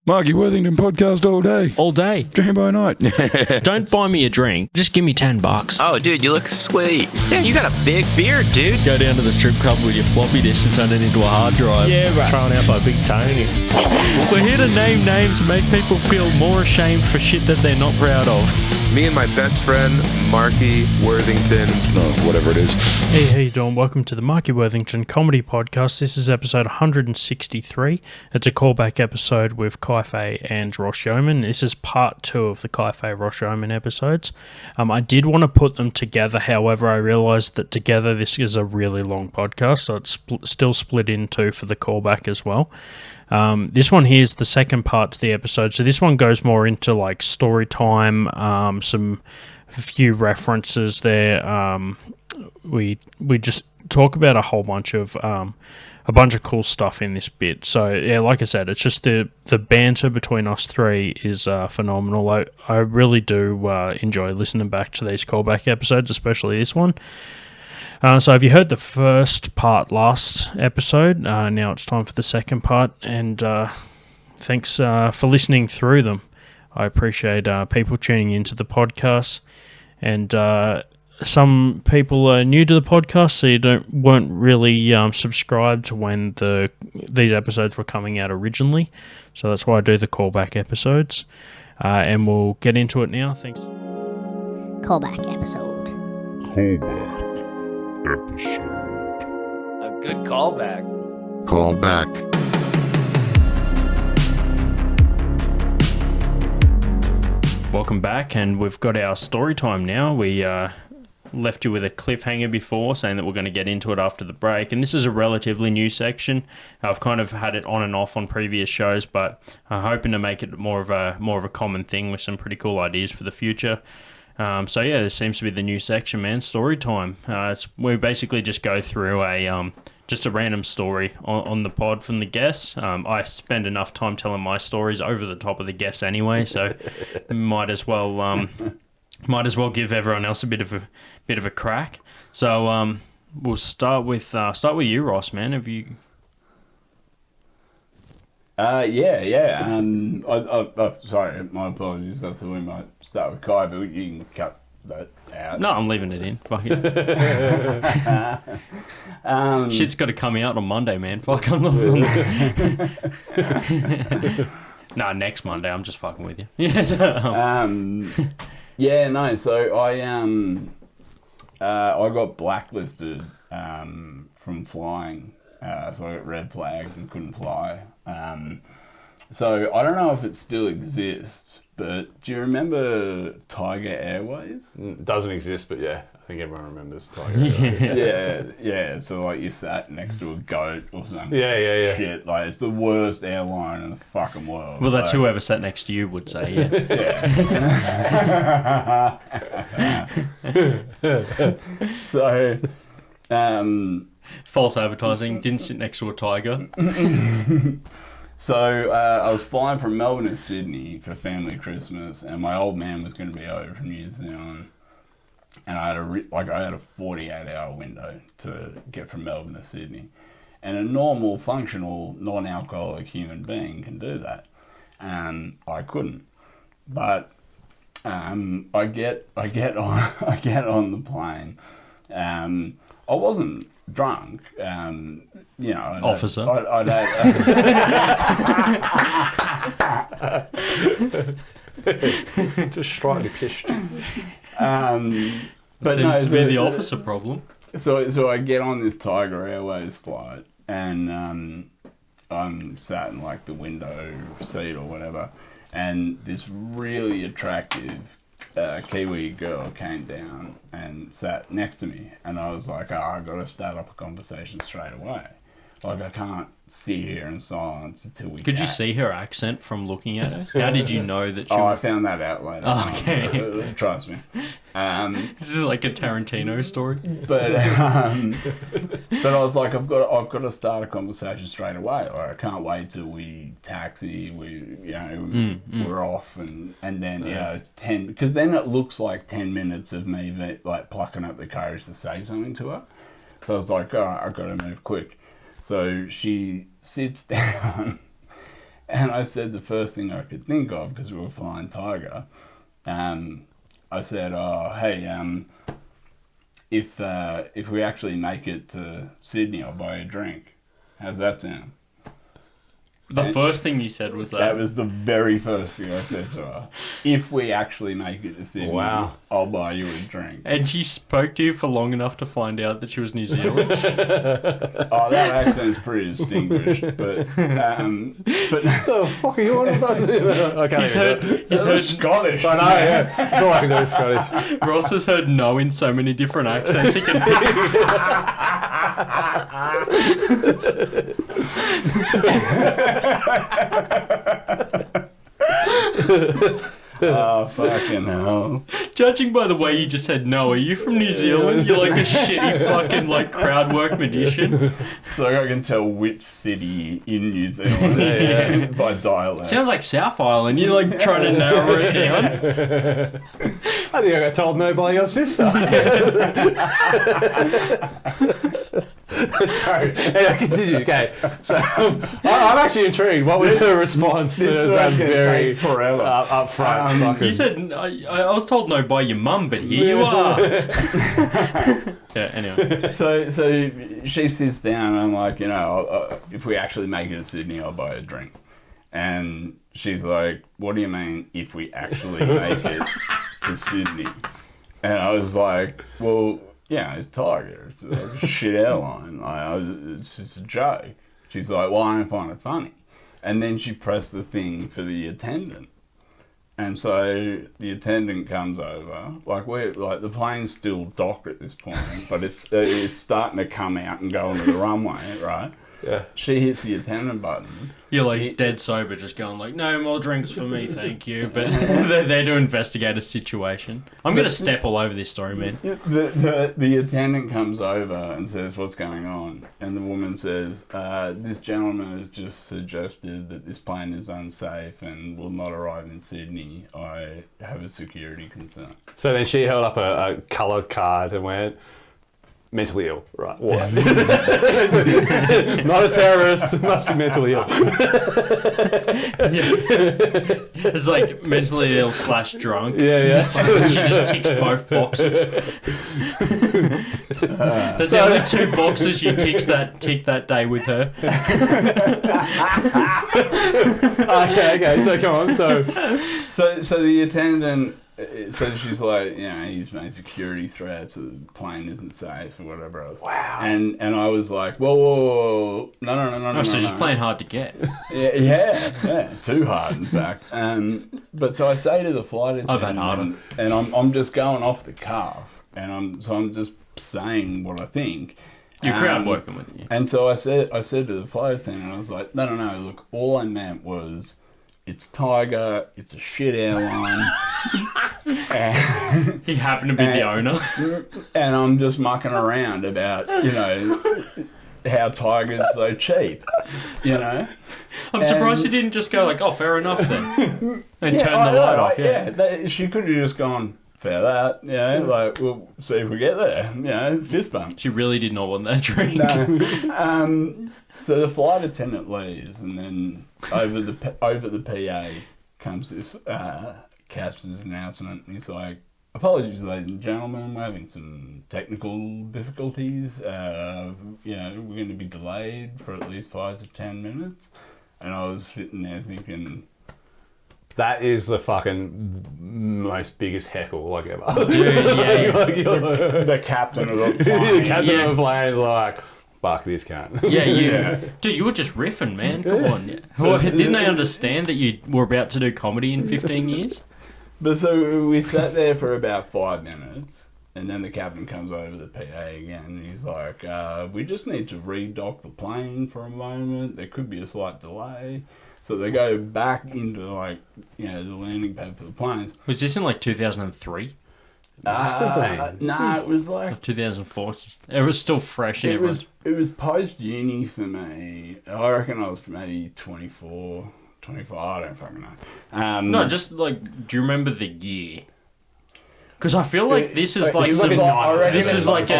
Marky Worthington Podcast all day. All day. Dream by night. Don't buy me a drink. Just give me $10. Oh, dude, you look sweet. Yeah, you got a big beard, dude. Go down to the strip club with your floppy disk and turn it into a hard drive. Yeah, right. Thrown out by Big Tony. We're here to name names and make people feel more ashamed for shit that they're not proud of. Me and my best friend, Marky Worthington. Whatever it is. Hey, how you doing? Welcome to the Marky Worthington Comedy Podcast. This is episode 163. It's a callback episode with Fahey and Yeoman. This is part 2 of the Fahey Yeoman episodes. I did want to put them together, however, I realised that together this is a really long podcast, so it's still split in two for the callback as well. This one here is the second part to the episode, so this one goes more into like story time, some few references there. We just talk about a whole bunch of cool stuff in this bit. So yeah, like I said, it's just the banter between us three is phenomenal. I really do enjoy listening back to these callback episodes, especially this one. So if you heard the first part last episode, now it's time for the second part, and thanks for listening through them. I appreciate people tuning into the podcast, and some people are new to the podcast, so you weren't really subscribed when these episodes were coming out originally. So that's why I do the callback episodes, and we'll get into it now. Thanks. Callback episode. A good callback. Welcome back, and we've got our story time now. We left you with a cliffhanger before, saying that we're going to get into it after the break, and this is a relatively new section. I've kind of had it on and off on previous shows, but I'm hoping to make it more of a common thing with some pretty cool ideas for the future. So yeah, this seems to be the new section, man. Story time. We basically just go through just a random story on the pod from the guests. I spend enough time telling my stories over the top of the guests anyway, so might as well give everyone else a bit of a crack. So we'll start with you, Ross, man. Have you? Yeah. Sorry, my apologies. I thought we might start with Kai, but you can cut that out. No, I'm leaving it in. Fuck it. Shit's got to come out on Monday, man. Fuck, I'm not. Nah, next Monday. I'm just fucking with you. Yeah, no. So I got blacklisted from flying. So I got red flagged and couldn't fly. So I don't know if it still exists, but do you remember Tiger Airways? It doesn't exist, but yeah, I think everyone remembers Tiger Airways. Yeah. So like you sat next to a goat or something. Yeah. Shit, like it's the worst airline in the fucking world. Well, that's whoever sat next to you would say, yeah. So, false advertising, didn't sit next to a tiger. So I was flying from Melbourne to Sydney for family Christmas, and my old man was going to be over from New Zealand, and I had a 48-hour window to get from Melbourne to Sydney, and a normal, functional, non-alcoholic human being can do that, and I couldn't. But I get on the plane. I wasn't drunk, Officer. I'd had, Just slightly pissed. But seems to be the officer problem. So I get on this Tiger Airways flight, and I'm sat in like the window seat or whatever, and this really attractive Kiwi girl came down and sat next to me, and I was like, I got to start up a conversation straight away. Like, I can't sit here in silence until we Could you see her accent from looking at her? How did you know that she I found that out later. Oh, okay. Trust me. This is like a Tarantino story. But I was like, I've got to start a conversation straight away. Like, I can't wait till we taxi. We're off, and then it's 10, because then it looks like 10 minutes of me like plucking up the courage to say something to her. So I was like, all right, I've got to move quick. So she sits down And I said the first thing I could think of, because we were flying Tiger, I said, hey, if we actually make it to Sydney, I'll buy you a drink. How's that sound? The first thing you said was that. That was the very first thing I said to her. If we actually make it to Sydney, Wow. I'll buy you a drink. And she spoke to you for long enough to find out that she was New Zealand. Oh, that accent's pretty distinguished, but The fuck are you on about? Okay, He's heard Scottish. I know, yeah. That's all I can do is Scottish. Ross has heard no in so many different accents. He can Oh, fucking hell. Judging by the way you just said no, are you from New Zealand? You're like a shitty fucking crowd work magician. So I can tell which city in New Zealand by dialect. Sounds like South Island. You're trying to narrow it down. I think I got told no by your sister. Sorry. Anyway, continue. Okay. So I'm actually intrigued. What was the response to that very forever. upfront? You said, I was told no by your mum, but here you are. Yeah, anyway. So she sits down and I'm like, if we actually make it to Sydney, I'll buy a drink. And she's like, what do you mean if we actually make it to Sydney? And I was like, well, yeah, it's Tiger. It's a shit airline. It's just a joke. She's like, well, I don't find it funny. And then she pressed the thing for the attendant. And so the attendant comes over. The plane's still docked at this point, but it's starting to come out and go onto the runway, right? Yeah. She hits the attendant button. You're dead sober, just going no more drinks for me, thank you. But they're there to investigate a situation. I'm going to step all over this story, man. The attendant comes over and says, what's going on? And the woman says, this gentleman has just suggested that this plane is unsafe and will not arrive in Sydney. I have a security concern. So then she held up a coloured card and went, mentally ill, right? What? Not a terrorist, must be mentally ill. It's mentally ill / drunk. Yeah. She just ticks both boxes. That's the only 2 boxes she tick that day with her. Okay, so come on. So the attendant, so she's like, he's made security threats, the plane isn't safe or whatever else. Wow. And I was like, whoa, no. So she's playing hard to get. Yeah, too hard in fact. But so I say to the flight attendant, I've had harder. And I'm just going off the cuff, and I'm just saying what I think. You're crowd working with you. And so I said to the flight attendant, I was like, no, look, all I meant was, it's Tiger, it's a shit airline. He happened to be the owner. And I'm just mucking around about, how Tiger's so cheap, I'm surprised he didn't just go fair enough then. And turn the light off. Yeah, she could have just gone, fair that, we'll see if we get there, fist bump. She really did not want that drink. No. So the flight attendant leaves, and then over the PA comes this Casp's announcement, and he's like, apologies, ladies and gentlemen, we're having some technical difficulties. We're going to be delayed for at least 5 to 10 minutes. And I was sitting there thinking, that is the fucking most biggest heckle ever. Dude, yeah. the captain of the plane. The captain of the plane is like, fuck this cunt. Yeah. Dude, you were just riffing, man. Come on. Well, didn't they understand that you were about to do comedy in 15 years? But so we sat there for about 5 minutes, and then the captain comes over the PA again, and he's like, we just need to redock the plane for a moment. There could be a slight delay. So they go back into the landing pad for the planes. Was this in 2003? Must have been. No, it was 2004. It was still fresh. It was post uni for me. I reckon I was maybe 24, 25. I don't fucking know. No, just do you remember the year? Because I feel like this is post. This is post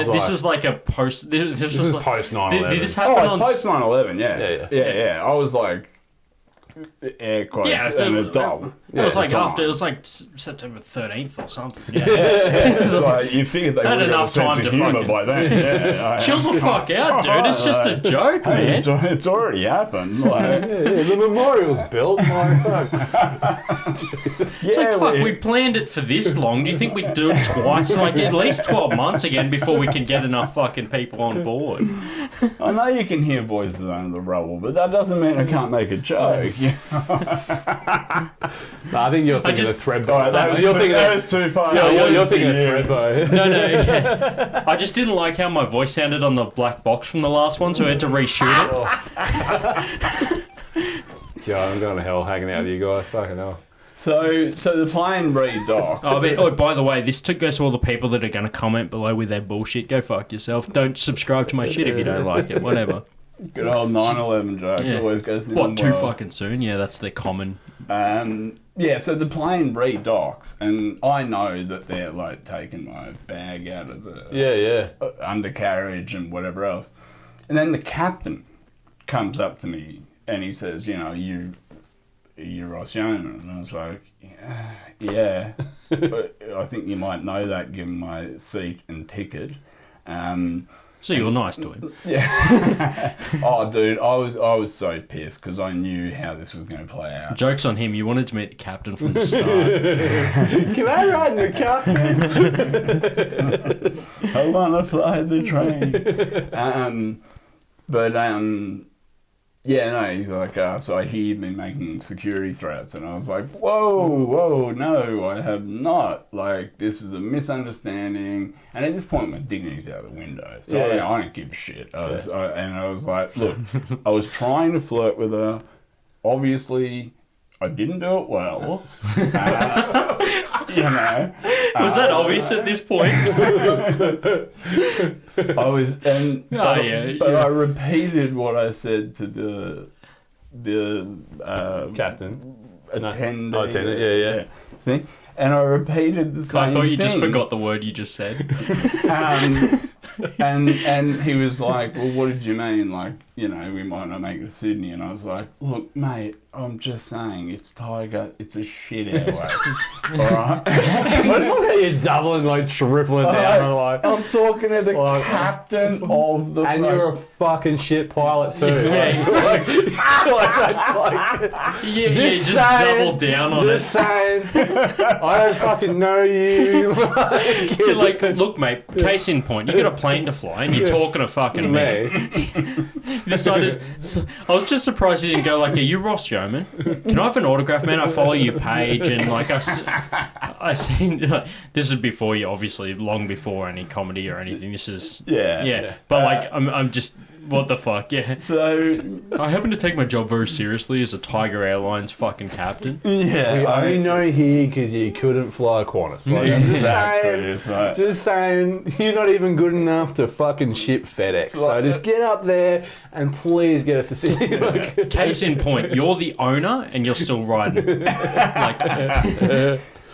9/11. This happened on post 9/11. Yeah. I was like air quotes, Yeah, and a dog. It was like time. after, it was like September 13th or something. Yeah. It's like, you figured they Had would have enough a sense time of to humour fucking- by then. Yeah, Chill the fuck out, dude. It's just a joke, Hey, man. it's already happened. Like, the memorial's built. Like, fuck. It's like, fuck, we planned it for this long. Do you think we'd do it twice? Like, at least 12 months again before we can get enough fucking people on board. I know you can hear voices under the rubble, but that doesn't mean I can't make a joke. No, I think you're thinking of Threadbow. All right, that was too far. You're thinking of Threadbow. No, yeah. I just didn't like how my voice sounded on the black box from the last one, so I had to reshoot it. Yeah, I'm going to hell hanging out with you guys. Fucking hell. So the plane redocked. Oh, by the way, this goes to all the people that are going to comment below with their bullshit. Go fuck yourself. Don't subscribe to my shit if you don't like it. Whatever. Good old 9/11 joke. Yeah. Always goes in What, the too world. fucking soon? Yeah, that's the common. Yeah, so the plane redocks, and I know that they're like taking my bag out of the undercarriage and whatever else. And then the captain comes up to me and he says, you know, you're Ross Yeoman. And I was like, yeah. But I think you might know that given my seat and ticket. So you were nice to him. Yeah. Oh, dude, I was so pissed because I knew how this was going to play out. Joke's on him. You wanted to meet the captain from the start. Can I ride in the captain? I want to fly the train. Yeah, no, he's like, so I hear you've been making security threats. And I was like, whoa, no, I have not. Like, this is a misunderstanding. And at this point, my dignity's out the window. So I don't give a shit. I was like, look, I was trying to flirt with her. Obviously, I didn't do it well. You know. Was that obvious at this point? I was, but I repeated what I said to the Captain. attendant. Oh, attendant, yeah. Thing. And I repeated the same I thought you just thing. forgot the word you just said. And he was like, well, what did you mean? Like, you know, we might not make it to Sydney. And I was like, look, mate, I'm just saying, it's Tiger, it's a shit airway. All right? I just love how you're doubling, like tripling down. Like, I'm talking to the captain of the... and you're a fucking shit pilot too. Yeah. Like that's like... Just double down on Just it. saying, I don't fucking know you. You're like, look, mate, case in point, you got a plane to fly and you're talking to fucking me. You decided, I was just surprised you didn't go like, are you Ross Yeoman? Can I have an autograph, man? I follow your page and like I seen, like, this is before you, obviously, long before any comedy or anything. This is, Yeah. But like, I'm just, what the fuck, yeah. So, I happen to take my job very seriously as a Tiger Airlines fucking captain. yeah. We only know here because you couldn't fly Qantas. Like, just saying, you're not even good enough to fucking ship FedEx. So just get up there and please get us to Sydney. Like, Case in point, you're the owner and you're still riding.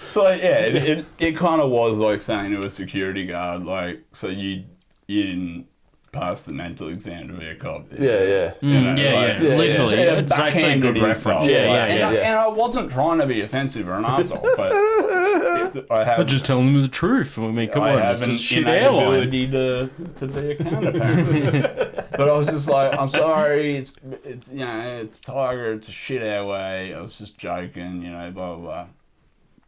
So yeah, it kind of was like saying to a security guard, like, so you didn't pass the mental exam to be a cop, did you? yeah. You know, Literally. yeah, It's actually a good backhanded reference. insult. Yeah. And I wasn't trying to be offensive or an asshole, but I have. I'm just telling them the truth. I mean, come I on, have it's an a shit airline. inability to be a counterpart. But I was just like, I'm sorry, it's you know, it's Tiger, it's a shit airway. I was just joking, you know, blah blah blah.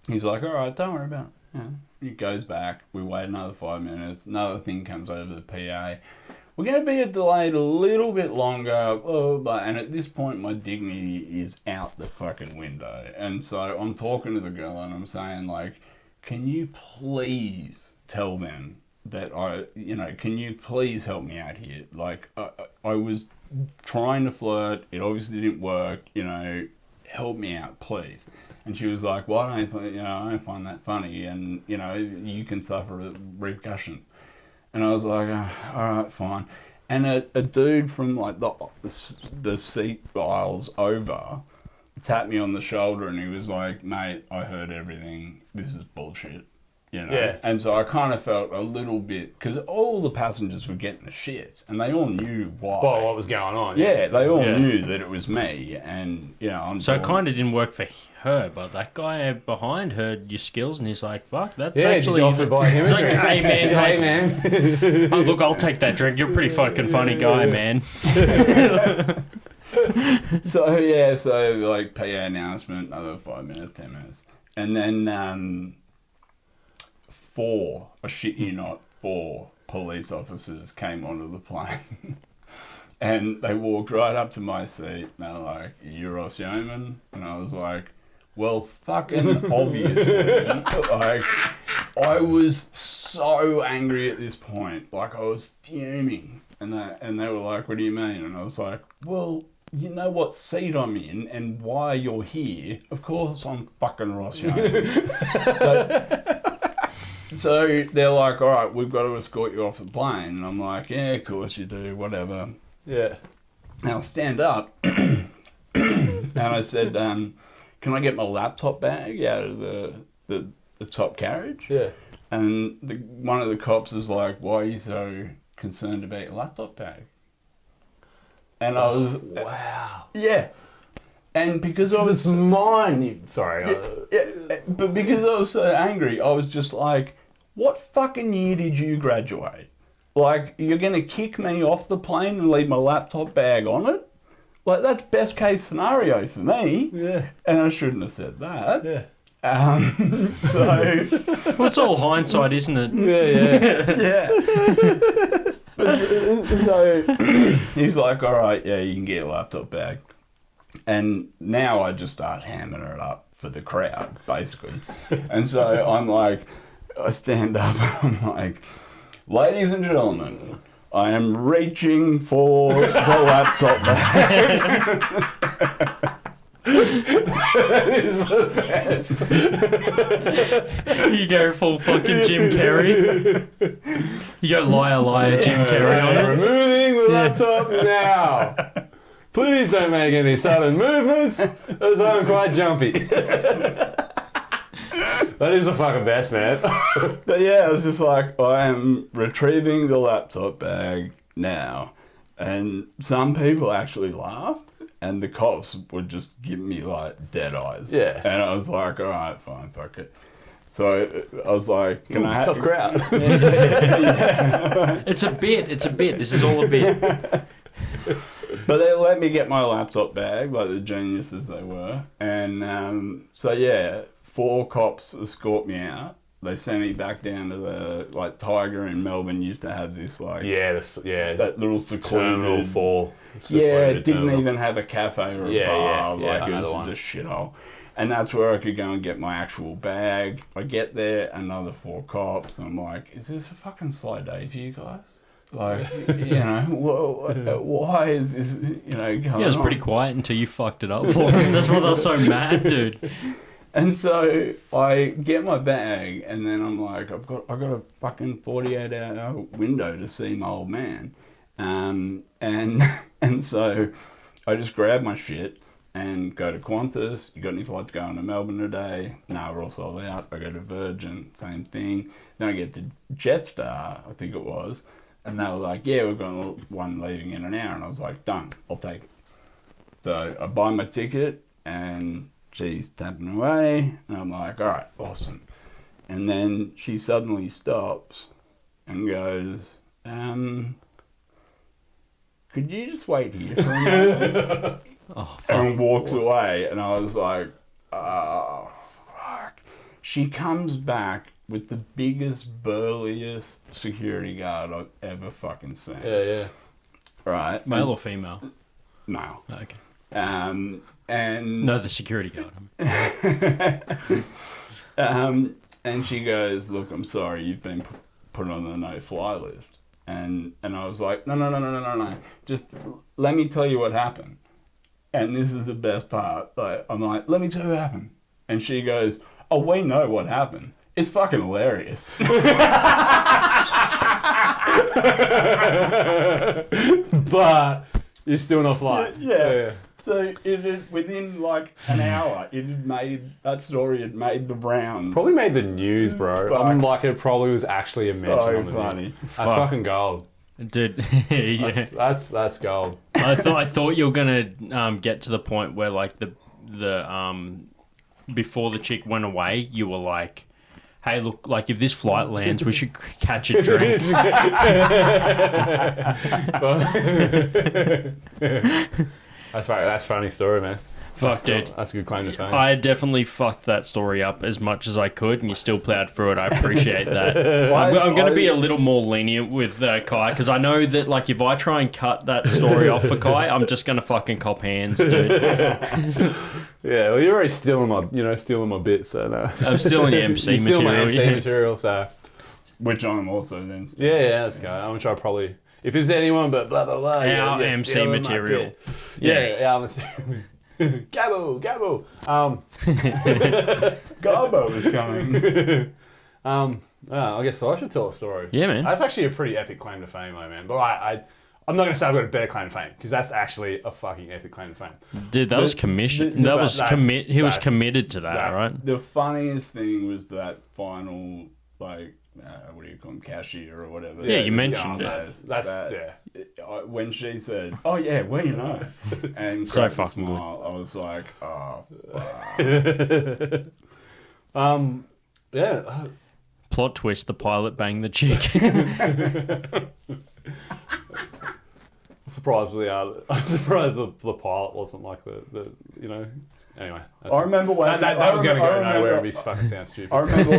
He's like, all right, don't worry about it. You know, he goes back. We wait another 5 minutes. Another thing comes over the PA. We're going to be delayed a little bit longer, blah, blah, blah. And at this point, my dignity is out the fucking window. And so I'm talking to the girl and I'm saying, like, can you please tell them that can you please help me out here? Like, I was trying to flirt. It obviously didn't work. You know, help me out, please. And she was like, well, I don't find that funny. And, you know, you can suffer repercussions. And I was like, all right, fine. And a dude from like the seat aisles over tapped me on the shoulder and he was like, mate, I heard everything. This is bullshit. You know? Yeah. And so I kind of felt a little bit, because all the passengers were getting the shits, and they all knew why. Well, what was going on? Yeah, they all knew that it was me, and, you know, So it kind of didn't work for her, but that guy behind heard your skills, and he's like, fuck, that's actually... offered by him. He's like, hey, man. Hey, man. Oh, look, I'll take that drink. You're a pretty fucking funny guy, man. So, like, PA announcement, another 5 minutes, 10 minutes. And then, 4 police officers came onto the plane. And they walked right up to my seat. And they were like, "You're Ross Yeoman?" And I was like, "Well, fucking obviously." Like, I was so angry at this point. Like, I was fuming. And they were like, "What do you mean?" And I was like, "Well, you know what seat I'm in and why you're here. Of course I'm fucking Ross Yeoman." So they're like, "All right, we've got to escort you off the plane." And I'm like, "Yeah, of course you do, whatever." Yeah. And I'll stand up and I said, "Can I get my laptop bag out of the top carriage?" Yeah. And one of the cops was like, "Why are you so concerned about your laptop bag?" And I was... Wow. Yeah. And because I was... It's mine. Sorry. But because I was so angry, I was just like, what fucking year did you graduate? Like, you're going to kick me off the plane and leave my laptop bag on it? Like, that's best case scenario for me. Yeah. And I shouldn't have said that. Yeah. So... Well, it's all hindsight, isn't it? Yeah. But so he's like, "All right, yeah, you can get your laptop bag." And now I just start hammering it up for the crowd, basically. And so I'm like, I stand up and I'm like, "Ladies and gentlemen, I am reaching for the laptop bag." That is the best. You go full fucking Jim Carrey. You go liar, Jim Carrey on it. Removing the laptop now. Please don't make any sudden movements, as I'm quite jumpy. That is the fucking best, man. But yeah, I was just like, I am retrieving the laptop bag now. And some people actually laughed. And the cops would just give me, like, dead eyes. Yeah. And I was like, all right, fine, fuck it. So I was like, can I have... Tough crowd. It's a bit. This is all a bit. But they let me get my laptop bag, like the geniuses they were. And so, yeah, 4 cops escort me out. They sent me back down to the, like, Tiger in Melbourne used to have this, like... That little secluded... Terminal 4. Yeah, it didn't even have a cafe or a bar. Yeah, like, it was just a shithole. And that's where I could go and get my actual bag. I get there, another 4 cops, and I'm like, is this a fucking slow day for you guys? Like, you know, why is this, you know, going on? Yeah, it was pretty quiet until you fucked it up for him. That's why they were so mad, dude. And so I get my bag, and then I'm like, I got a fucking 48-hour window to see my old man. And so I just grab my shit and go to Qantas. You got any flights going to Melbourne today? No, we're all sold out. I go to Virgin, same thing. Then I get to Jetstar, I think it was, and they were like, yeah, we've got one leaving in an hour. And I was like, done, I'll take it. So I buy my ticket, and she's tapping away, and I'm like, all right, awesome. And then she suddenly stops and goes, could you just wait here for a moment? And walks away, and I was like, oh, fuck. She comes back with the biggest, burliest security guard I've ever fucking seen. Yeah. Right? Male or female? Male. Oh, okay. And No, the security guard. and she goes, look, I'm sorry, you've been put on the no-fly list. And I was like, no. Just let me tell you what happened. And this is the best part. Like, I'm like, let me tell you what happened. And she goes, oh, we know what happened. It's fucking hilarious. But you're still not flying. Yeah. So within like an hour, that story had made the rounds. Probably made the news, bro. I'm like, it probably was actually a mention on the funny. news. That's fucking gold. Dude, yeah. That's gold. I thought you were gonna get to the point where like the before the chick went away, you were like, hey, look, like if this flight lands, we should catch a drink. That's right. That's a funny story, man. Fuck, dude. That's a good claim to fame. I definitely fucked that story up as much as I could, and you still plowed through it. I appreciate that. I'm going to be a little more lenient with Kai, because I know that, like, if I try and cut that story off for Kai, I'm just going to fucking cop hands, dude. Yeah, well, you're already stealing my bit, so no. I'm still in the MC material. Still my MC material, so. Which I'm also then. Yeah, let's go. I'm going to try probably. If it's anyone but blah, blah, blah. Our MC material. Yeah, our MC. Gabbo. Garbo is coming. I guess so. I should tell a story. Yeah, man. That's actually a pretty epic claim to fame, though, man. But I'm not going to say I've got a better claim to fame, because that's actually a fucking epic claim to fame. Dude, that was commission. He was committed to that, right? The funniest thing was that final, like, what do you call him, cashier or whatever. Yeah, you mentioned it. That's when she said, "Oh yeah, well you know," and so cracked a fucking smile, good. I was like, "Oh, wow." Yeah. Plot twist: the pilot banged the chick. I'm surprised the pilot wasn't like the you know. Anyway, I remember waking that was going to go nowhere and be fucking sound stupid. I remember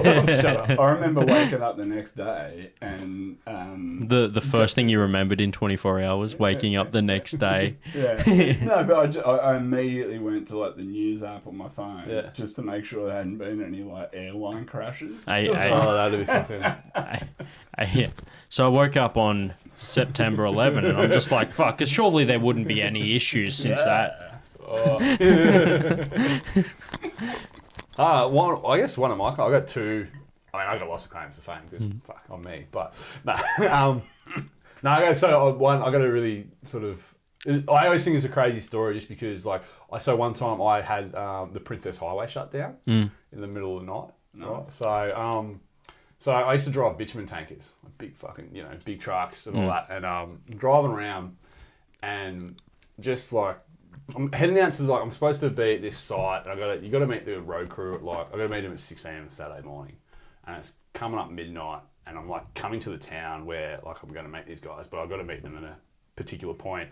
waking up the next day and the first thing you remembered in 24 hours, waking up the next day. Yeah, no, but I immediately went to like the news app on my phone just to make sure there hadn't been any like airline crashes. That'd be fucking. Yeah. So I woke up on September 11 and I'm just like, fuck, surely there wouldn't be any issues since that. I guess one of my. I got two. I mean, I got lots of claims to fame because fuck on me. But no, I got I got a really sort of. I always think it's a crazy story just because like one time I had the Princess Highway shut down in the middle of the night. Right? So I used to drive bitumen tankers, like big fucking big trucks and all that, and driving around and just like. I'm heading out to I'm supposed to be at this site. And you got to meet the road crew at I got to meet them at 6 a.m. Saturday morning, and it's coming up midnight. And I'm like coming to the town where like I'm going to meet these guys, but I've got to meet them at a particular point.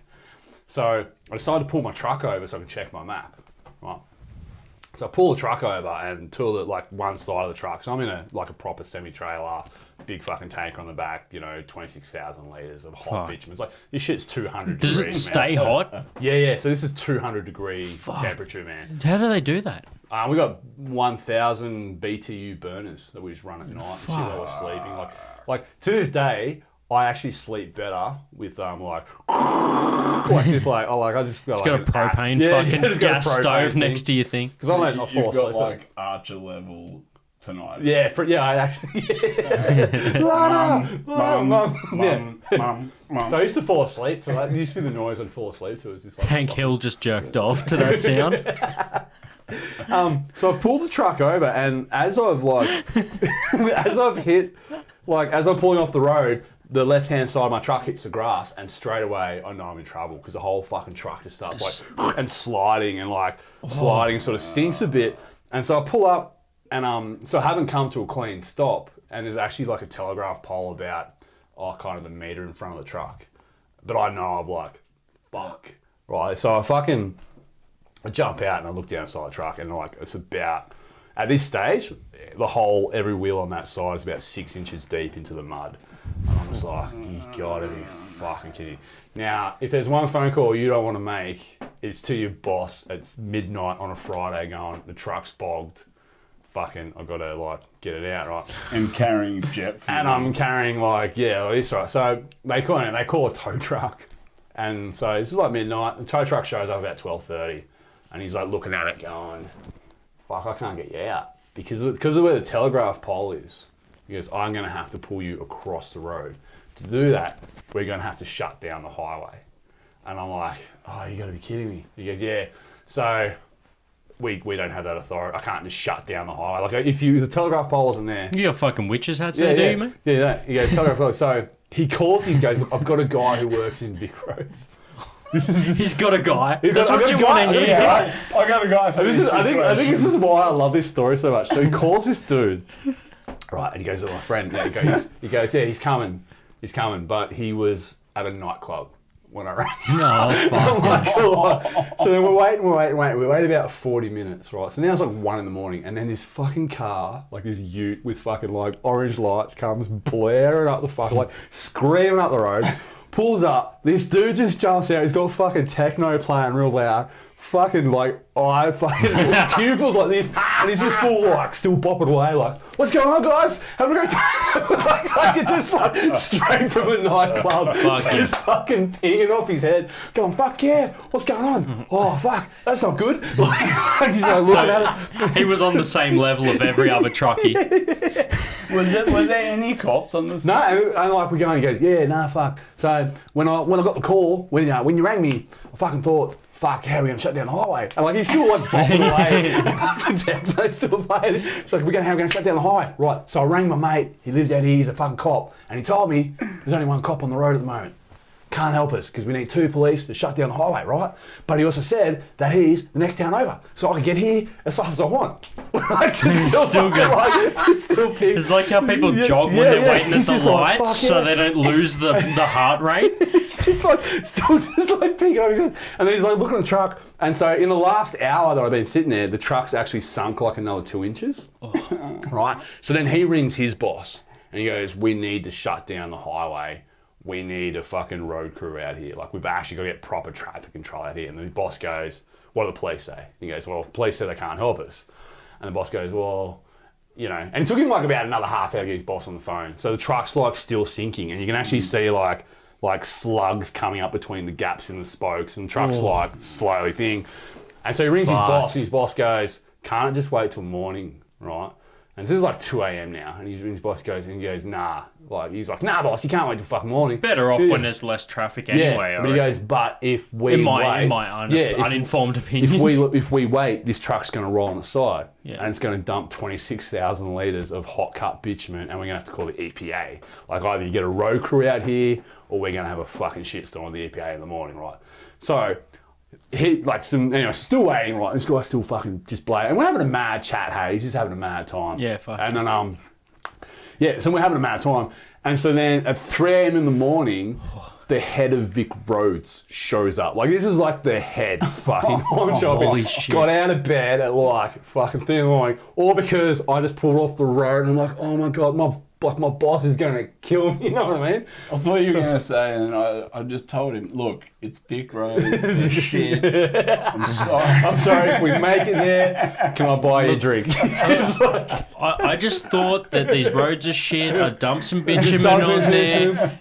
So I decided to pull my truck over so I can check my map. Right. So I pull the truck over and tool it like one side of the truck. So I'm in a proper semi-trailer, big fucking tanker on the back, 26,000 litres of hot bitumen. It's like, this shit's 200 degrees. Does it stay hot? Yeah. So this is 200 degree temperature, man. How do they do that? We got 1,000 BTU burners that we just run at night. Shit while we're sleeping. Like to this day, I actually sleep better with I just got a propane fucking gas stove next to your thing. Because I'm not You've got like Archer level tonight. Yeah, I actually. Mum. So I used to fall asleep to that. It used to be the noise I'd fall asleep to. It was just like Hank Hill just jerked off to that sound. So I've pulled the truck over, and as I'm pulling off the road, the left-hand side of my truck hits the grass, and straight away I know I'm in trouble because the whole fucking truck just starts and sliding and sort of sinks a bit. And so I pull up, and so I haven't come to a clean stop, and there's actually like a telegraph pole about kind of a metre in front of the truck. But I know I'm like, fuck. Right, so I jump out and I look down the side of the truck, and it's about, at this stage, every wheel on that side is about 6 inches deep into the mud. And I'm just like, you gotta be fucking kidding. Now, if there's one phone call you don't want to make, it's to your boss. It's midnight on a Friday going, the truck's bogged. Fucking, I've got to get it out, right? And carrying jet fuel. And I'm carrying this, right? So they call a tow truck. And so this is like midnight. The tow truck shows up about 12:30. And he's looking at it going, fuck, I can't get you out. Because of where the telegraph pole is. He goes, I'm going to have to pull you across the road. To do that, we're going to have to shut down the highway. And I'm like, oh, you got to be kidding me. He goes, yeah. So we don't have that authority. I can't just shut down the highway. Like, if the telegraph pole wasn't there. You got fucking witches hats there, do you, mate? Yeah, he goes, telegraph pole. So he calls, he goes, I've got a guy who works in Vic Roads. He's got a guy. That's what you want to hear. I got a guy. I think this is why I love this story so much. So he calls this dude, right, and he goes to my friend. Yeah, he goes, yeah, he's coming, but he was at a nightclub when I rang. No, fuck. So then we wait about 40 minutes, right? So now it's like 1 a.m, and then this fucking car, like this ute with fucking like orange lights, comes blaring up the fucking, like screaming up the road. Pulls up, this dude just jumps out, he's got fucking techno playing real loud, fucking like, pupils like this, and he's just full like, still bopping away like, what's going on guys? Having a great time? like it's just like, straight from a nightclub, just fucking pinging off his head, going, fuck yeah, what's going on? Oh fuck, that's not good. Like, he's like looking at it. He was on the same level of every other truckie. Was there any cops on this? No, and like we go and he goes, yeah, nah, fuck. So when I got the call, when you rang me, I fucking thought, fuck, how are we going to shut down the highway? And like, he's still like bopping away. They're still playing. It's like, how are we going to shut down the highway? Right, so I rang my mate, he lives out here, he's a fucking cop. And he told me, there's only one cop on the road at the moment. Can't help us, because we need 2 police to shut down the highway, right? But he also said that he's the next town over. So I can get here as fast as I want. Like, still pick. It's like how people jog when they're waiting at the lights so they don't lose the heart rate. Still picking up his head. And then he's like looking at the truck. And so in the last hour that I've been sitting there, the truck's actually sunk like another 2 inches. Right? So then he rings his boss and he goes, we need to shut down the highway. We need a fucking road crew out here. Like, we've actually got to get proper traffic control out here. And the boss goes, what do the police say? He goes, well, the police say they can't help us. And the boss goes, well, you know. And it took him like about another half hour to get his boss on the phone. So the truck's like still sinking. And you can actually see like slugs coming up between the gaps in the spokes. And the truck's like slowly thing. And so he rings his boss. And his boss goes, can't it just wait till morning, right? And this is like 2 a.m. now, and his boss goes, nah. Like, he's like, nah, boss, you can't wait till fucking morning. Better off when there's less traffic anyway. Yeah, but he goes, but if we in my uninformed opinion, if we wait, this truck's going to roll on the side, and it's going to dump 26,000 litres of hot cut bitumen, and we're going to have to call the EPA. Like, either you get a road crew out here, or we're going to have a fucking shitstorm with the EPA in the morning, right? So he still waiting, right? This guy's still fucking just blaying. And we're having a mad chat, hey. He's just having a mad time. Yeah, fuck. And then, so we're having a mad time. And so then at 3 a.m. in the morning, the head of Vic Roads shows up. Like, this is like the head fucking holy shit. Got out of bed at like fucking 3 in the morning. All because I just pulled off the road and I'm like, oh my God, my boss is going to kill me, you know what I mean? I thought you were going to say, and I just told him, look, it's Vic Roads, it's shit. I'm sorry if we make it there. Can I buy you a drink? I just thought that these roads are shit. I dumped some bitumen on there.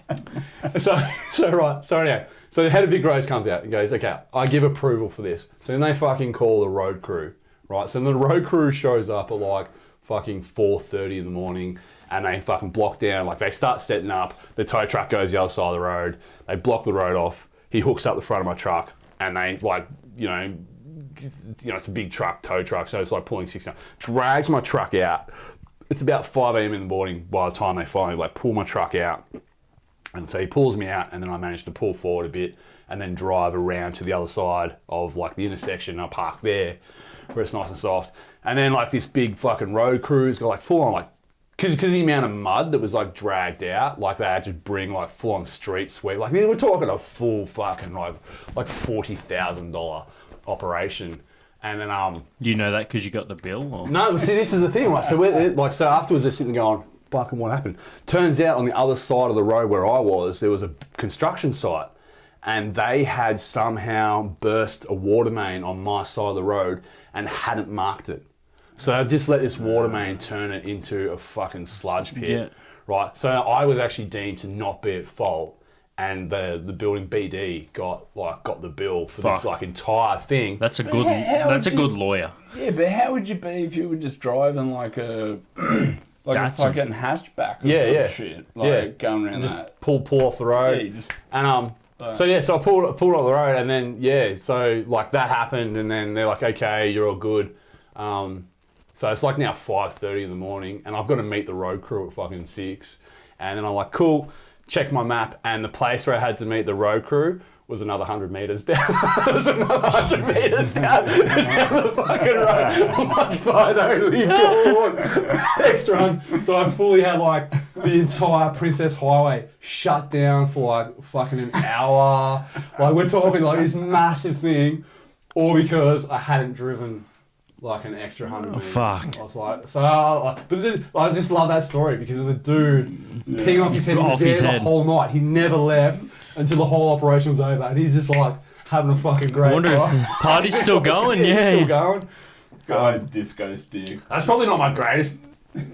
So anyway, so the head of Vic Roads comes out and goes, okay, I give approval for this. So then they fucking call the road crew, right? So then the road crew shows up at like fucking 4:30 in the morning. And they fucking block down, like they start setting up, the tow truck goes the other side of the road, they block the road off, he hooks up the front of my truck, and they like, it's a big truck, tow truck, so it's like pulling 6 down, drags my truck out. It's about 5 a.m. in the morning by the time they finally like pull my truck out. And so he pulls me out, and then I manage to pull forward a bit and then drive around to the other side of like the intersection, and I park there where it's nice and soft. And then like this big fucking road crew's got like full on like, because the amount of mud that was like dragged out, like they had to bring like full on street sweep. Like we're talking a full fucking like $40,000 operation. And then you know that because you got the bill? Or? No, see, this is the thing, right? So afterwards they're sitting going, fucking what happened? Turns out on the other side of the road where I was, there was a construction site, and they had somehow burst a water main on my side of the road and hadn't marked it. So I've just let this water main turn it into a fucking sludge pit, right? So I was actually deemed to not be at fault, and the building BD got the bill for this like entire thing. That's a good lawyer. Yeah, but how would you be if you were just driving like a fucking hatchback or some shit, going around just that? Pull off the road, and So I pulled up the road, and then so like that happened, and then they're like, okay, you're all good. So it's like now 5:30 in the morning, and I've got to meet the road crew at fucking 6. And then I'm like, cool, check my map, and the place where I had to meet the road crew was another 100 metres down. It was another 100 metres down the fucking road. I'm like, fine, only go on. Extra run. So I fully had like the entire Princess Highway shut down for like fucking an hour. Like we're talking like this massive thing, all because I hadn't driven like an extra 100 meters. Fuck. I was like, but I just love that story because of the dude peeing off his head. He was there the whole night. He never left until the whole operation was over, and he's just like having a fucking great. I wonder if the party's still going. Yeah, still going. Disco stick. That's probably not my greatest,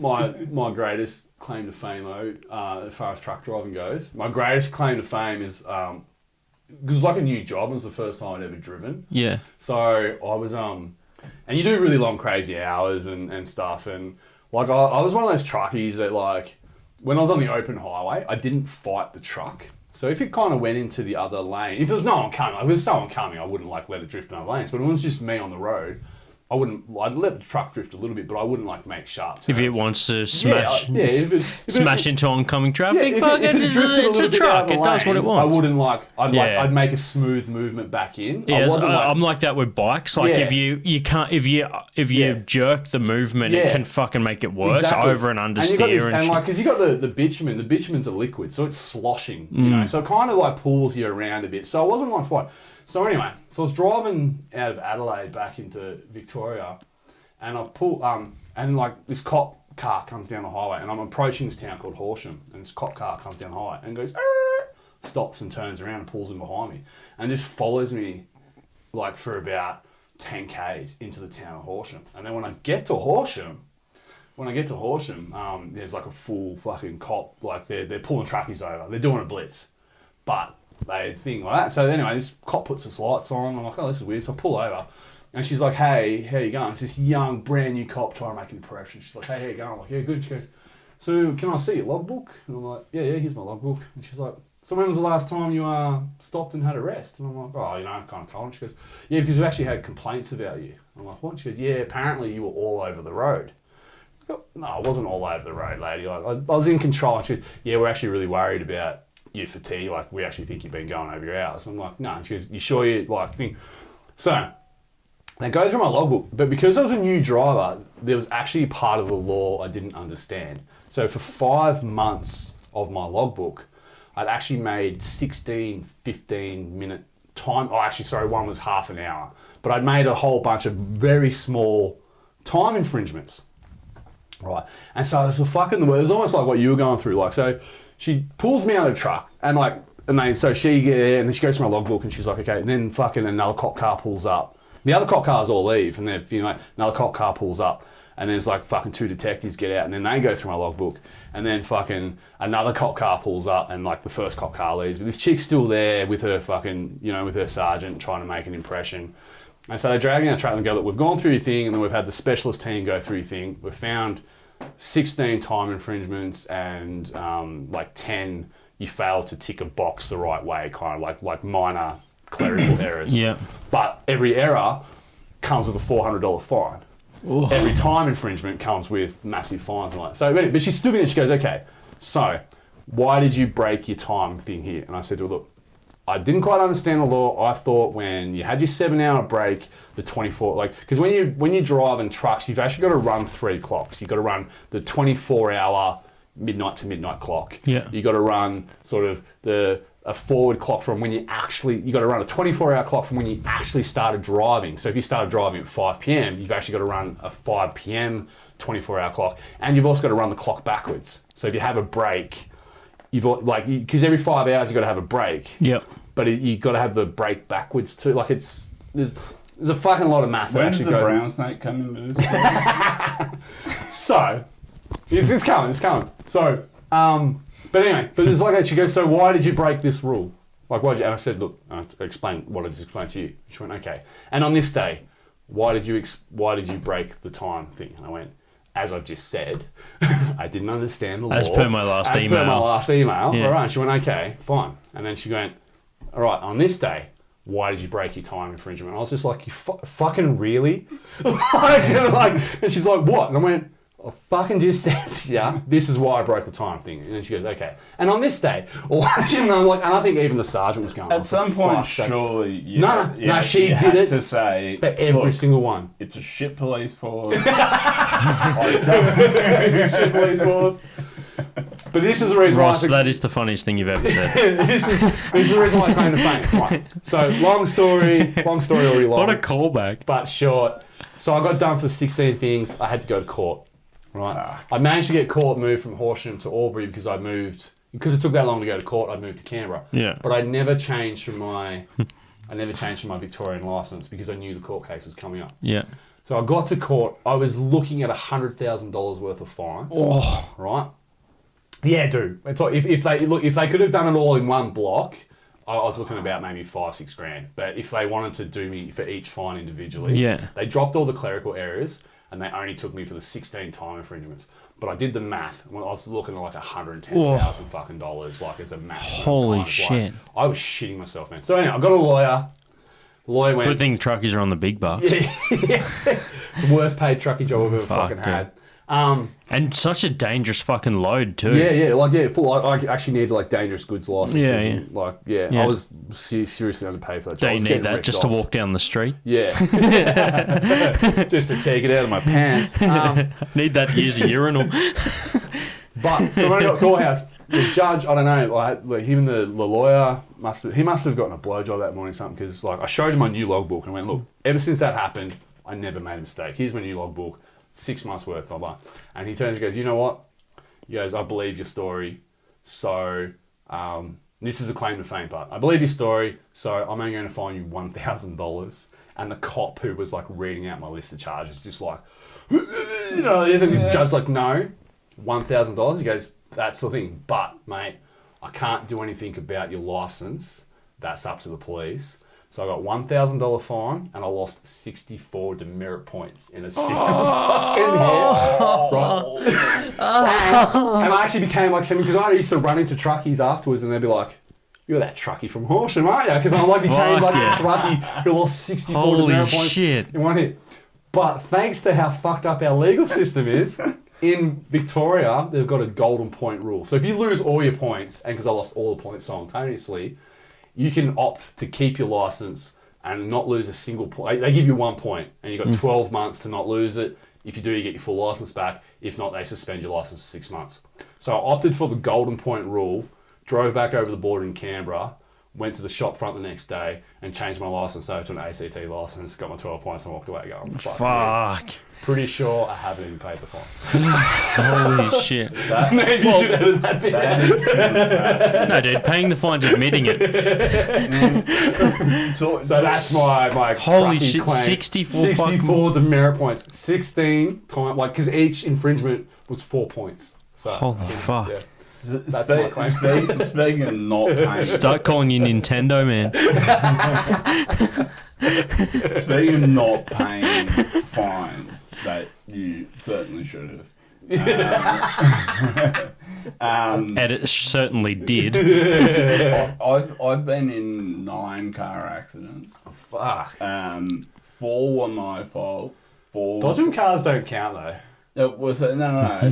my greatest claim to fame as far as truck driving goes. My greatest claim to fame is because it was like a new job. It was the first time I'd ever driven. Yeah. So I was and you do really long, crazy hours and stuff. And like I was one of those truckies that like when I was on the open highway, I didn't fight the truck. So if it kind of went into the other lane, if there was no one coming, like if there was someone coming, I wouldn't like let it drift in other lanes. But when it was just me on the road, I'd let the truck drift a little bit, but I wouldn't like make sharp turns. If it wants to smash, smash into oncoming traffic, it's a truck. It does what it wants. I wouldn't I'd make a smooth movement back in. Yeah, I'm like that with bikes. Like if you jerk the movement, it can fucking make it worse over and understeer and shit. Because you got the bitumen. The bitumen's a liquid, so it's sloshing. You know, so it kind of like pulls you around a bit. So I wasn't like fight. So anyway, I was driving out of Adelaide back into Victoria, and I pull and like this cop car comes down the highway, and I'm approaching this town called Horsham, and this cop car comes down the highway and goes, stops and turns around and pulls in behind me, and just follows me like for about 10 k's into the town of Horsham. And then when I get to Horsham, there's like a full fucking cop, like they're pulling truckies over, they're doing a blitz, but they thing like that. So anyway, this cop puts his lights on. I'm like, oh, this is weird. So I pull over, and she's like, hey, how you going? It's this young, brand new cop trying to make an impression. She's like, hey, how you going? I'm like, yeah, good. She goes, so can I see your logbook? And I'm like, yeah, here's my logbook. And she's like, so when was the last time you stopped and had a rest? And I'm like, oh, I kind of told her. She goes, yeah, because we've actually had complaints about you. I'm like, what? She goes, yeah, apparently you were all over the road. I go, no, I wasn't all over the road, lady. Like, I was in control. And she goes, yeah, we're actually really worried about you fatigue, like we actually think you've been going over your hours. I'm like, no. And she goes, you sure you like think? So they go through my logbook, but because I was a new driver, there was actually part of the law I didn't understand. So for 5 months of my logbook, I'd actually made 16, 15-minute time. Oh, actually, sorry, one was half an hour. But I'd made a whole bunch of very small time infringements, right? And so it was almost like what you were going through, like so. She pulls me out of the truck and then she goes to my logbook and she's like, okay, and then fucking another cop car pulls up. The other cop cars all leave and then another cop car pulls up and there's like fucking 2 detectives get out and then they go through my logbook and then fucking another cop car pulls up and like the first cop car leaves. But this chick's still there with her fucking, with her sergeant trying to make an impression. And so they drag me out the truck and go, look, we've gone through your thing and then we've had the specialist team go through your thing. We've found 16 time infringements and like 10 you failed to tick a box the right way, kind of like minor clerical errors. Yeah. But every error comes with a $400 fine. Ooh. Every time infringement comes with massive fines and like so. But she stood me and she goes, okay, so why did you break your time thing here? And I said to her, look, I didn't quite understand the law. I thought when you had your 7-hour break, the 24, because when you drive in trucks, you've actually got to run 3 clocks. You've got to run the 24-hour midnight to midnight clock. Yeah. You've got to run sort of a forward clock from when you got to run a 24-hour clock from when you actually started driving. So if you started driving at 5 p.m., you've actually got to run a 5 p.m. 24-hour clock. And you've also got to run the clock backwards. So if you have a break, because every 5 hours you've got to have a break. Yep. But you've got to have the break backwards too. Like there's a fucking lot of math that actually goes. When does the brown snake come into this? So, it's coming. So, but anyway, but it's like that. She goes, so why did you break this rule? Like, why did you? And I said, look, I explained what I just explained to you. She went, okay. And on this day, why did you break the time thing? And I went, as I've just said, I didn't understand the law. As per my last email. Yeah. All right. And she went, okay, fine. And then she went, all right, on this day, why did you break your time infringement? And I was just like, you fucking really? And she's like, what? And I went, I fucking just said, yeah, this is why I broke the time thing. And then she goes, okay. And on this day, and I'm like, and I think even the sergeant was going, at some point, surely, she did it to say for every single one. It's a shit police force. It's a shit police force. But this is the reason Ross, why that is the funniest thing you've ever said. this is the reason why I came to fame. Right. So long story already long. What a callback. But short. So I got done for 16 things. I had to go to court. Right. I managed to get court moved from Horsham to Albury because it took that long to go to court. I moved to Canberra. Yeah. But I never changed from my Victorian license because I knew the court case was coming up. Yeah. So I got to court. I was looking at $100,000 worth of fines. Oh. Right. Yeah, dude. It's like if they could have done it all in one block, I was looking about maybe $5-6 grand. But if they wanted to do me for each fine individually, they dropped all the clerical errors and they only took me for the 16 time infringements. But I did the math when I was looking at like $110,000 fucking dollars, like as a math. Holy shit! Like, I was shitting myself, man. So anyway, I got a lawyer. The lawyer went. Good thing truckies are on the big bucks. The worst paid trucking job I've ever fucking had. And such a dangerous fucking load too. Full. I actually need like dangerous goods licenses. Yeah. I was seriously underpaid for that. Do you need that just to walk down the street? Yeah, just to take it out of my pants. Need that to use a urinal. But so when I got to the courthouse, the judge, I don't know, like him and the lawyer must have gotten a blowjob that morning or something because like I showed him my new logbook and I went, look, ever since that happened, I never made a mistake. Here's my new logbook. 6 months worth, blah, blah. And he turns and goes, you know what? He goes, I believe your story. So, this is the claim to fame part. I believe your story, so I'm only going to fine you $1,000. And the cop who was like reading out my list of charges, just like, the judge's like, no, $1,000. He goes, that's the thing. But, mate, I can't do anything about your license. That's up to the police. So I got $1,000 fine and I lost 64 demerit points in a single fucking head. Right? And I actually became like something because I used to run into truckies afterwards and they'd be like, "You're that truckie from Horsham, aren't you?" Because I like became like a truckie who lost 64 demerit points in one hit. But thanks to how fucked up our legal system is, in Victoria they've got a golden point rule. So if you lose all your points, and because I lost all the points simultaneously, you can opt to keep your license and not lose a single point. They give you 1 point, and you've got 12 months to not lose it. If you do, you get your full license back. If not, they suspend your license for 6 months. So I opted for the golden point rule, drove back over the border in Canberra, went to the shop front the next day, and changed my license over to an ACT license, got my 12 points, and walked away going, fuck. Pretty sure I haven't even paid the fine. Holy shit. Maybe you should edit that bit. No, dude, paying the fine's admitting it. So that's my holy shit, claim. 64 demerit points. 16 times, like, because each infringement was 4 points. So, holy fuck. Yeah. That's my claim. Speaking of not paying... Start calling you Nintendo, man. Speaking of not paying fines, that you certainly should have. It certainly did. I've been in 9 car accidents. Oh, fuck. 4 were my fault. Dodging cars don't count though. It was no.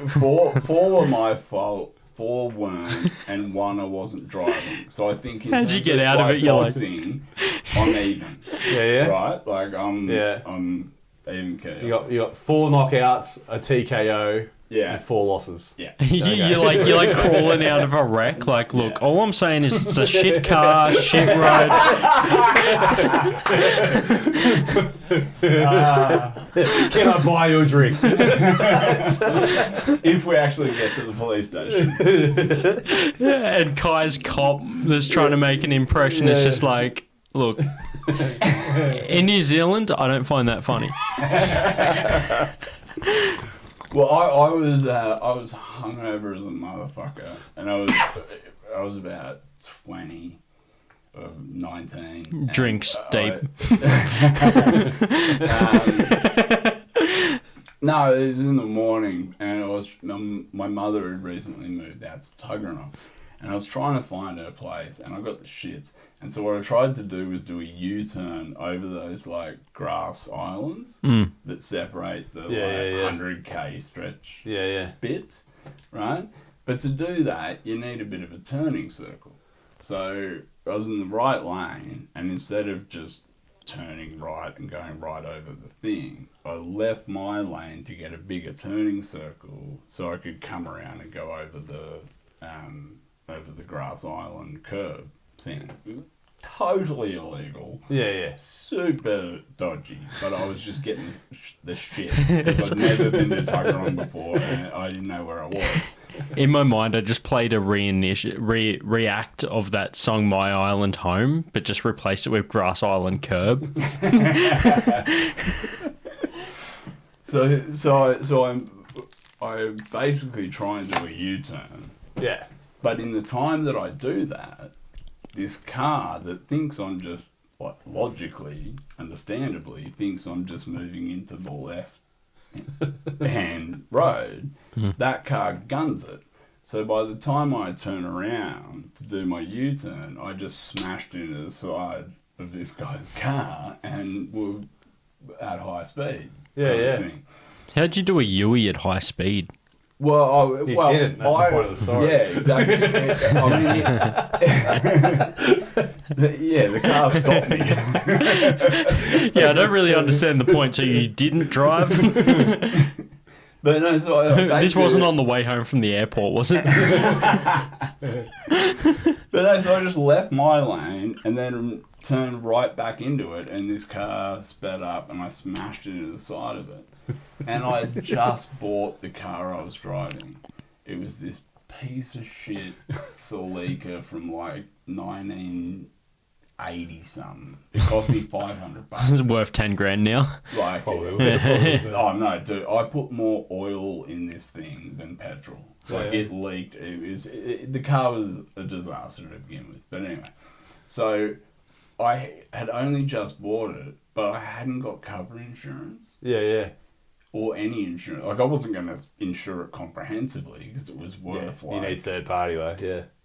4 were my fault. 4 weren't, and 1 I wasn't driving. So I think in how'd you get out of it? You're like, I'm even. Yeah. Right, like I'm even keel. You got 4 knockouts, a TKO, and 4 losses. Yeah. You're like crawling out of a wreck. Like, look, all I'm saying is it's a shit car, shit road. Can I buy you a drink? If we actually get to the police station. And Kai's cop that's trying to make an impression is just like, look, in New Zealand, I don't find that funny. Well, I was hungover as a motherfucker, and I was about 20 or 19. Drinks deep. No, it was in the morning, and it was my mother had recently moved out to Tuggeranong, And I was trying to find her place, and I got the shits. And so what I tried to do was do a U-turn over those, like, grass islands that separate the, 100k stretch bits, right? But to do that, you need a bit of a turning circle. So I was in the right lane, and instead of just turning right and going right over the thing, I left my lane to get a bigger turning circle so I could come around and go over the grass island curb thing. Totally illegal. Yeah. Super dodgy. But I was just getting the shit. Because I'd never been to Tuggeranong before and I didn't know where I was. In my mind, I just played a react of that song "My Island Home," but just replaced it with "Grass Island Curb." I'm basically trying to do a U-turn. Yeah. But in the time that I do that, this car that thinks I'm just, like, logically, understandably, thinks I'm just moving into the left-hand road, that car guns it. So by the time I turn around to do my U-turn, I just smashed into the side of this guy's car and were at high speed. Yeah. How'd you do a Yui at high speed? Well, didn't. That's the point of the story. Yeah, exactly. The car stopped me. Yeah, I don't really understand the point. So you didn't drive? But no, so This wasn't on the way home from the airport, was it? But no, so I just left my lane and then turned right back into it, and this car sped up and I smashed into the side of it. And I just bought the car I was driving. It was this piece of shit Celica from like 1980 something. It cost me $500. It's worth 10 grand now. Like, Probably. oh no, dude! I put more oil in this thing than petrol. Like it leaked. The car was a disaster to begin with. But anyway, so I had only just bought it, but I hadn't got cover insurance. Yeah. Or any insurance. Like, I wasn't going to insure it comprehensively because it was worth, You need third party, though,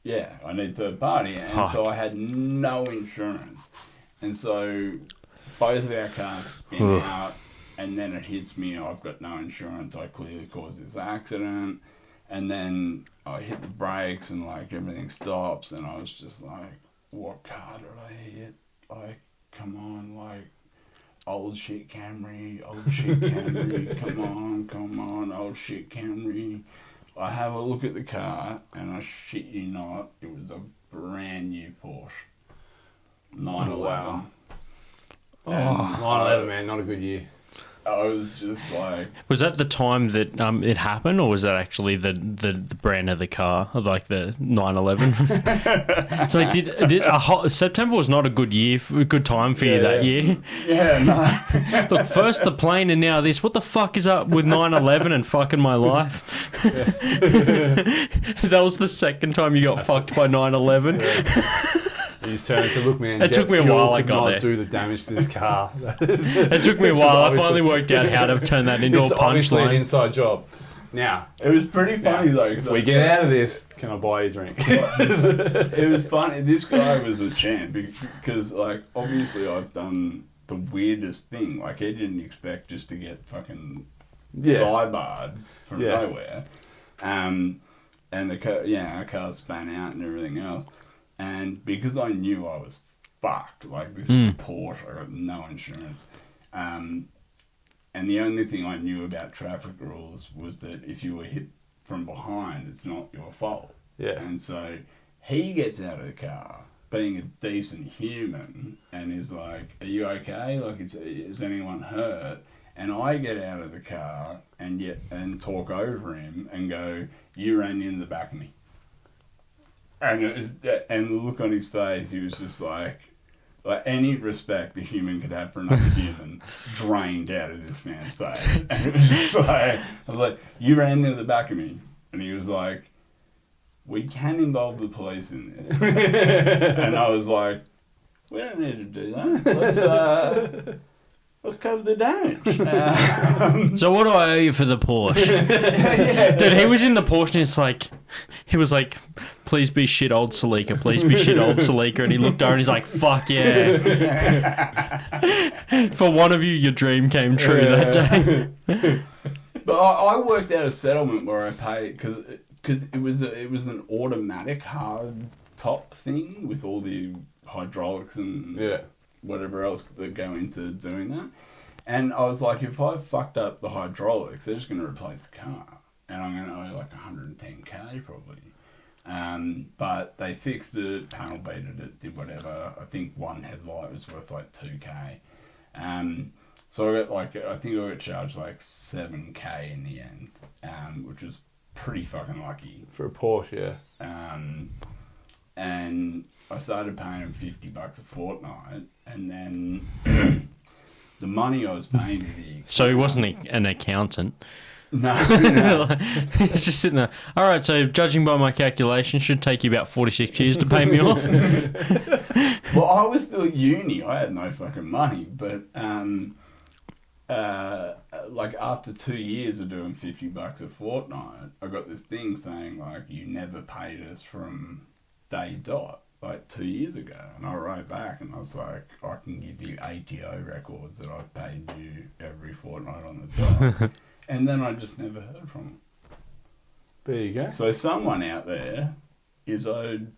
Yeah, I need third party. And so I had no insurance. And so both of our cars spin out, and then it hits me, I've got no insurance, I clearly caused this accident. And then I hit the brakes and, like, everything stops, and I was just like, what car did I hit? Like, come on, like, old shit Camry, come on, old shit Camry. I have a look at the car, and I shit you not, it was a brand new Porsche. 911. Wow. 9/11, man, not a good year. I was just like... Was that the time that it happened, or was that actually the brand of the car, like the 911? It's like, September was not a good time for you that year. Yeah, no. Look, first the plane and now this. What the fuck is up with 9/11 and fucking my life? That was the second time you got fucked by 9/11. You just turned and said, look, man, It took me a while I got there. do the damage to this car. It took me a while. I finally worked out how to turn that into a obviously an punchline. inside job. Now, It was pretty funny though. if we get out of this, can I buy you a drink? It was funny. This guy was a champ because, like, obviously I've done the weirdest thing. Like, he didn't expect just to get fucking sidebarred from nowhere. And our car span out and everything else. And because I knew I was fucked, like, this is a Porsche, I got no insurance. And the only thing I knew about traffic rules was that if you were hit from behind, it's not your fault. Yeah. And so he gets out of the car, being a decent human, and is like, are you okay? Like, is anyone hurt? And I get out of the car and talk over him and go, you ran in the back of me. And and the look on his face, he was just like any respect a human could have for another human drained out of this man's face. And it was just like, I was like, you ran into the back of me. And he was like, we can involve the police in this. And I was like, we don't need to do that. Let's cover the damage. So what do I owe you for the Porsche? Dude, he was in the Porsche and it's like, he was like, please be shit old Salika, please be shit old Salika. And he looked over and he's like, fuck yeah. For one of you, your dream came true that day. But I worked out a settlement where I paid, because it was an automatic hard top thing with all the hydraulics and whatever else that go into doing that. And I was like, if I fucked up the hydraulics, they're just going to replace the car. And I'm going to owe like 110k probably. But they fixed it, panel beated it, did whatever. I think one headlight was worth like 2k. So I think I got charged like 7k in the end, which was pretty fucking lucky. For a Porsche, And I started paying him $50 a fortnight, and then the money I was paying to the... So he wasn't an accountant. No. He's just sitting there. All right, so judging by my calculation, should take you about 46 years to pay me off. Well, I was still at uni. I had no fucking money, but like after 2 years of doing $50 a fortnight, I got this thing saying like, you never paid us from day dot, like 2 years ago. And I wrote back and I was like, I can give you ATO records that I've paid you every fortnight on the dot. And then I just never heard from them. There you go. So someone out there is owed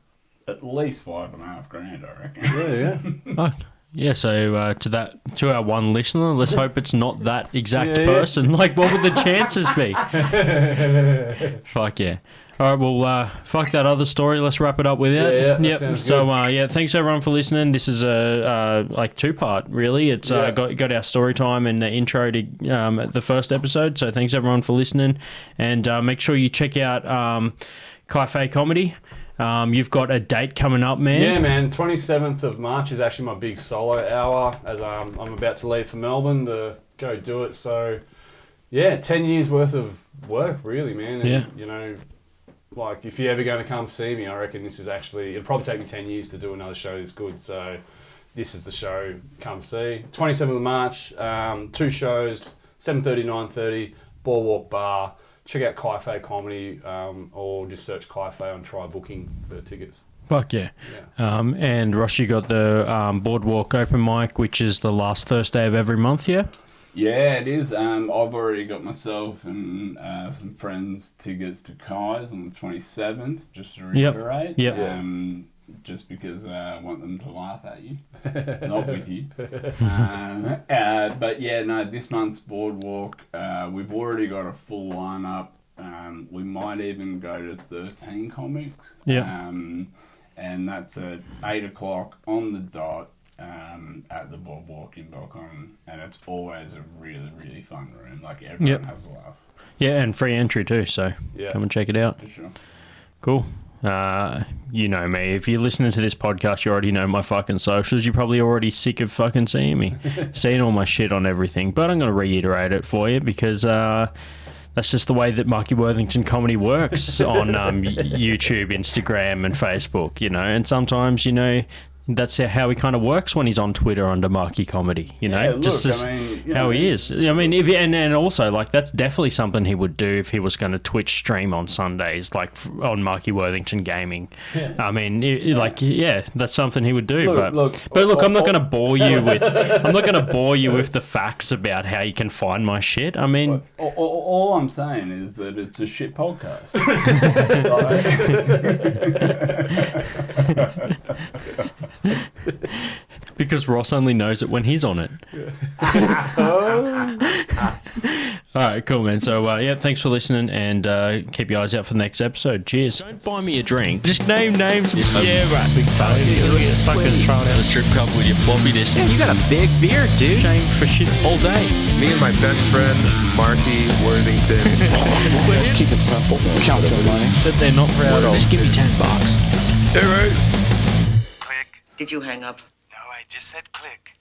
at least $5,500, I reckon. Yeah. Oh, yeah, so to our one listener, let's hope it's not that exact person. Like, what would the chances be? Fuck yeah. All right, well, fuck that other story. Let's wrap it up with it. Yep. So, thanks everyone for listening. This is a two-part, really. It's got our story time and the intro to the first episode. So, thanks everyone for listening, and make sure you check out Fahey Comedy. You've got a date coming up, man. Yeah, man. 27th of March is actually my big solo hour, as I'm about to leave for Melbourne to go do it. So, 10 years worth of work, really, man. And, you know, like, if you're ever going to come see me, I reckon this is actually... It'll probably take me 10 years to do another show this good, so this is the show. Come see. 27th of March, 2 shows, 7:30, 9:30, Boardwalk Bar. Check out Fahey Comedy, or just search Fahey on Try Booking for tickets. Fuck yeah. And Ross, you got the Boardwalk open mic, which is the last Thursday of every month, yeah? Yeah, it is. I've already got myself and some friends tickets to Kai's on the 27th, just to reiterate. Yep. Just because I want them to laugh at you, not with you. But yeah, no, this month's Boardwalk, we've already got a full lineup. We might even go to 13 comics. And that's at 8 o'clock on the dot. At the Boardwalk in Belcom, and it's always a really, really fun room. Like, everyone has a laugh. Yeah, and free entry too, so come and check it out. For sure. Cool. You know me. If you're listening to this podcast, you already know my fucking socials. You're probably already sick of fucking seeing me, seeing all my shit on everything. But I'm going to reiterate it for you because that's just the way that Marky Worthington Comedy works on YouTube, Instagram, and Facebook, you know. And sometimes, you know, that's how he kind of works when he's on Twitter under Marky Comedy, you know, how he is. I mean, and also, like, that's definitely something he would do if he was going to Twitch stream on Sundays, like on Marky Worthington Gaming. I mean, that's something he would do. But look, I'm not going to bore you with the facts about how you can find my shit. I mean, all I'm saying is that it's a shit podcast. Because Ross only knows it when he's on it. All right, cool, man. So, thanks for listening, and keep your eyes out for the next episode. Cheers. Don't buy me a drink. Just name names. Yeah, right. Big time. Fucking throw it out a strip club with your floppy disk. Yeah, you got a big beard, dude. Shame for shit all day. Me and my best friend, Marky Worthington. Keep it simple. Count your money. That they're not proud of. Just give me $10. All right. Click. Did you hang up? No, I just said click.